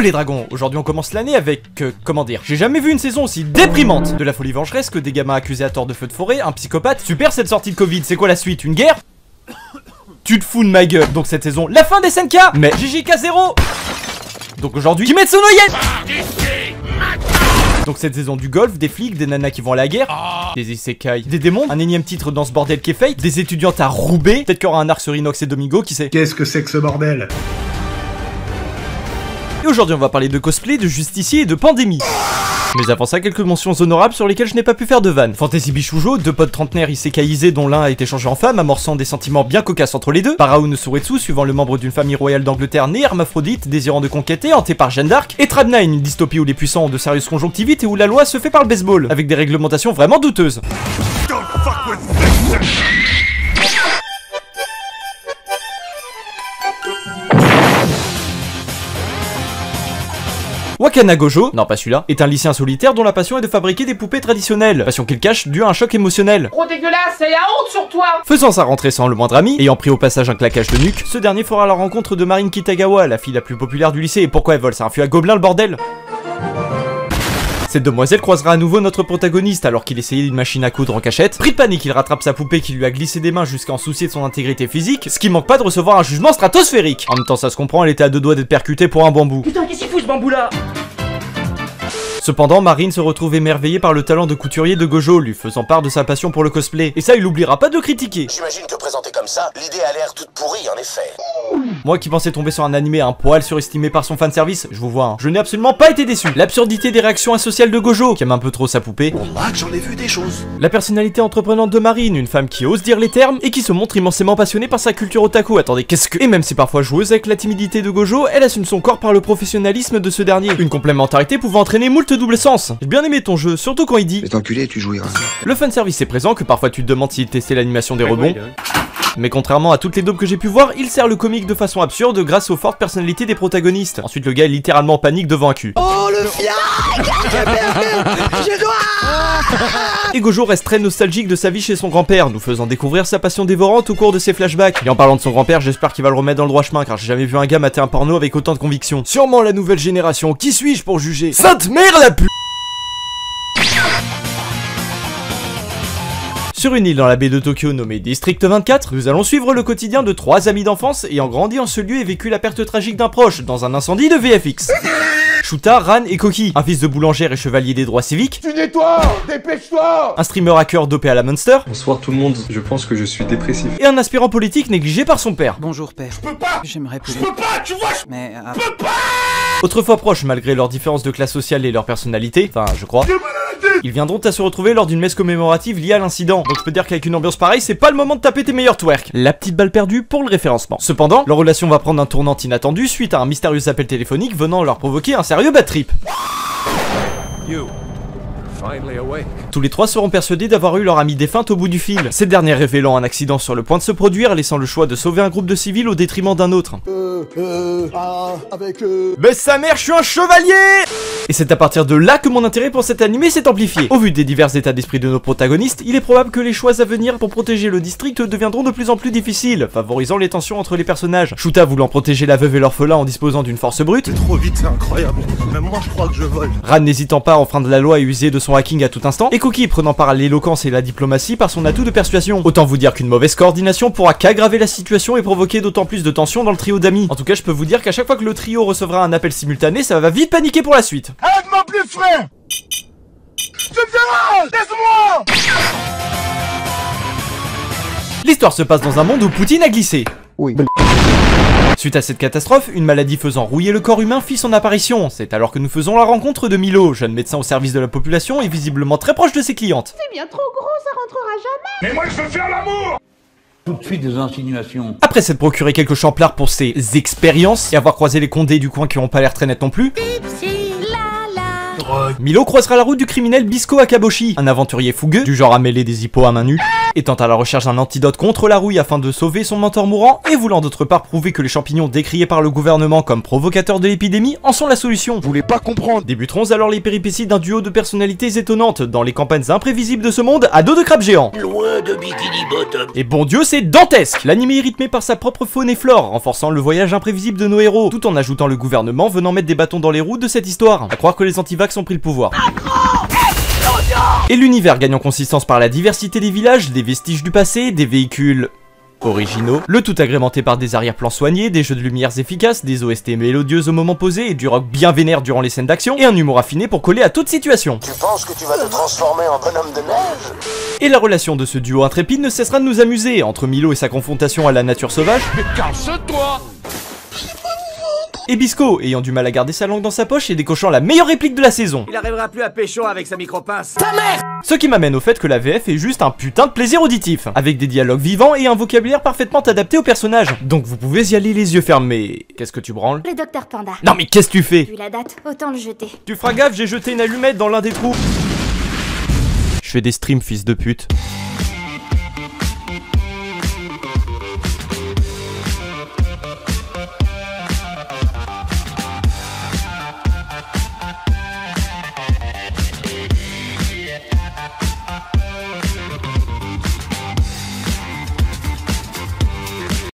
les dragons, aujourd'hui on commence l'année avec, comment dire, j'ai jamais vu une saison aussi déprimante. De la folie vengeresque, des gamins accusés à tort de feu de forêt, un psychopathe. Super cette sortie de Covid, c'est quoi la suite? Une guerre? Tu te fous de ma gueule. Donc cette saison, la fin des SNK. Mais JJK 0. Donc aujourd'hui, Kimetsu no Yaiba. Donc cette saison du golf, des flics, des nanas qui vont à la guerre, des isekai, des démons, un énième titre dans ce bordel qui est fake, des étudiantes à Roubaix, peut-être qu'il y aura un arc sur Inox et Domingo, qui sait. Qu'est-ce que c'est que ce bordel? Et aujourd'hui on va parler de cosplay, de justicier et de pandémie. Mais avant ça, quelques mentions honorables sur lesquelles je n'ai pas pu faire de vanne. Fantasy Bishoujo, deux potes trentenaires isekaiisés dont l'un a été changé en femme, amorçant des sentiments bien cocasses entre les deux. Parao no Suretsu, suivant le membre d'une famille royale d'Angleterre née hermaphrodite, désirant de conquêter, hanté par Jeanne d'Arc. Et Trad 9, une dystopie où les puissants ont de sérieuses conjonctivites et où la loi se fait par le baseball, avec des réglementations vraiment douteuses. Wakana Gojo, non pas celui-là, est un lycéen solitaire dont la passion est de fabriquer des poupées traditionnelles, passion qu'il cache dû à un choc émotionnel. Trop dégueulasse, et la honte sur toi! Faisant sa rentrée sans le moindre ami, ayant pris au passage un claquage de nuque, ce dernier fera la rencontre de Marine Kitagawa, la fille la plus populaire du lycée. Et pourquoi elle vole? C'est un fût à gobelins le bordel? Cette demoiselle croisera à nouveau notre protagoniste alors qu'il essayait une machine à coudre en cachette. Pris de panique, il rattrape sa poupée qui lui a glissé des mains jusqu'à en soucier de son intégrité physique, ce qui manque pas de recevoir un jugement stratosphérique. En même temps ça se comprend, elle était à deux doigts d'être percutée pour un bambou. Putain, qu'est-ce qu'il fout ce bambou là? Cependant, Marine se retrouve émerveillée par le talent de couturier de Gojo, lui faisant part de sa passion pour le cosplay. Et ça, il n'oubliera pas de le critiquer. J'imagine que présenté comme ça, l'idée a l'air toute pourrie en effet. Moi qui pensais tomber sur un animé un poil surestimé par son fanservice, je vous vois, hein, je n'ai absolument pas été déçu. L'absurdité des réactions asociales de Gojo, qui aime un peu trop sa poupée. Bon, Mac, j'en ai vu des choses. La personnalité entreprenante de Marine, une femme qui ose dire les termes et qui se montre immensément passionnée par sa culture otaku. Attendez, qu'est-ce que... Et même si parfois joueuse avec la timidité de Gojo, elle assume son corps par le professionnalisme de ce dernier. Une complémentarité pouvant entraîner moult double sens. J'ai bien aimé ton jeu, surtout quand il dit... Cet enculé, tu jouiras. Le fanservice est présent, que parfois tu te demandes s'il testait l'animation des rebonds. Mais contrairement à toutes les daubes que j'ai pu voir, il sert le comique de façon absurde grâce aux fortes personnalités des protagonistes. Ensuite, le gars est littéralement en panique devant un cul. Oh, le fiac! Je dois! Et Gojo reste très nostalgique de sa vie chez son grand-père, nous faisant découvrir sa passion dévorante au cours de ses flashbacks. Et en parlant de son grand-père, j'espère qu'il va le remettre dans le droit chemin, car j'ai jamais vu un gars mater un porno avec autant de conviction. Sûrement la nouvelle génération, qui suis-je pour juger? Sainte mère la pute! Sur une île dans la baie de Tokyo nommée District 24, nous allons suivre le quotidien de trois amis d'enfance ayant grandi en ce lieu et vécu la perte tragique d'un proche dans un incendie de VFX. Shuta, Ran et Koki, un fils de boulangère et chevalier des droits civiques. Tu nettoies! Dépêche-toi! Un streamer hacker dopé à la Monster. Bonsoir tout le monde, je pense que je suis dépressif. Et un aspirant politique négligé par son père. Bonjour père. Je peux pas! J'aimerais plus. Je peux pas, tu vois! Mais Je peux pas! Autrefois proches malgré leurs différences de classe sociale et leur personnalité, enfin je crois, ils viendront à se retrouver lors d'une messe commémorative liée à l'incident. Donc je peux dire qu'avec une ambiance pareille, c'est pas le moment de taper tes meilleurs twerks. La petite balle perdue pour le référencement. Cependant, leur relation va prendre un tournant inattendu suite à un mystérieux appel téléphonique venant leur provoquer un sérieux bad trip. Tous les trois seront persuadés d'avoir eu leur amie défunte au bout du fil, cette dernière révélant un accident sur le point de se produire, laissant le choix de sauver un groupe de civils au détriment d'un autre. Mais sa mère, je suis un chevalier! Et c'est à partir de là que mon intérêt pour cet animé s'est amplifié. Au vu des divers états d'esprit de nos protagonistes, il est probable que les choix à venir pour protéger le district deviendront de plus en plus difficiles, favorisant les tensions entre les personnages. Shuta voulant protéger la veuve et l'orphelin en disposant d'une force brute. Trop vite, c'est incroyable. Même moi, je crois que je vole. Ran n'hésitant pas à enfreindre la loi et user de son hacking à tout instant, et Koki prenant part à l'éloquence et la diplomatie par son atout de persuasion. Autant vous dire qu'une mauvaise coordination pourra qu'aggraver la situation et provoquer d'autant plus de tension dans le trio d'amis. En tout cas, je peux vous dire qu'à chaque fois que le trio recevra un appel simultané, ça va vite paniquer pour la suite. Aide-moi plus, frère! Tu me déranges! Laisse-moi! L'histoire se passe dans un monde où Poutine a glissé. oui. Suite à cette catastrophe, une maladie faisant rouiller le corps humain fit son apparition. C'est alors que nous faisons la rencontre de Milo, jeune médecin au service de la population et visiblement très proche de ses clientes. C'est bien trop gros, ça rentrera jamais! Mais moi, je veux faire l'amour! Tout de suite des insinuations. Après s'être procuré quelques champlards pour ses expériences et avoir croisé les condés du coin qui n'ont pas l'air très nets non plus, drogue. Milo croisera la route du criminel Bisco Akaboshi, un aventurier fougueux, du genre à mêler des hippos à main nue, étant à la recherche d'un antidote contre la rouille afin de sauver son mentor mourant, et voulant d'autre part prouver que les champignons décriés par le gouvernement comme provocateurs de l'épidémie en sont la solution. Vous voulez pas comprendre? Débuteront alors les péripéties d'un duo de personnalités étonnantes dans les campagnes imprévisibles de ce monde à dos de crabe géant. Loin de Bikini Bottom. Et bon Dieu, c'est dantesque! L'anime est rythmé par sa propre faune et flore, renforçant le voyage imprévisible de nos héros, tout en ajoutant le gouvernement venant mettre des bâtons dans les roues de cette histoire. À croire que les antivax ont pris le pouvoir. Et l'univers gagne en consistance par la diversité des villages, des vestiges du passé, des véhicules originaux, le tout agrémenté par des arrière-plans soignés, des jeux de lumières efficaces, des OST mélodieuses au moment posé et du rock bien vénère durant les scènes d'action, et un humour affiné pour coller à toute situation. Tu penses que tu vas te transformer en bonhomme de neige? Et la relation de ce duo intrépide ne cessera de nous amuser, entre Milo et sa confrontation à la nature sauvage, Mais casse-toi! et Bisco, ayant du mal à garder sa langue dans sa poche et décochant la meilleure réplique de la saison. Il arrivera plus à pécho avec sa micro-pince. Ce qui m'amène au fait que la VF est juste un putain de plaisir auditif, avec des dialogues vivants et un vocabulaire parfaitement adapté au personnage. Donc vous pouvez y aller les yeux fermés. Qu'est-ce que tu branles? Le docteur Panda. Non mais qu'est-ce que tu fais? Vu la date, autant le jeter. Tu feras gaffe, j'ai jeté une allumette dans l'un des trous. Je fais des streams, fils de pute.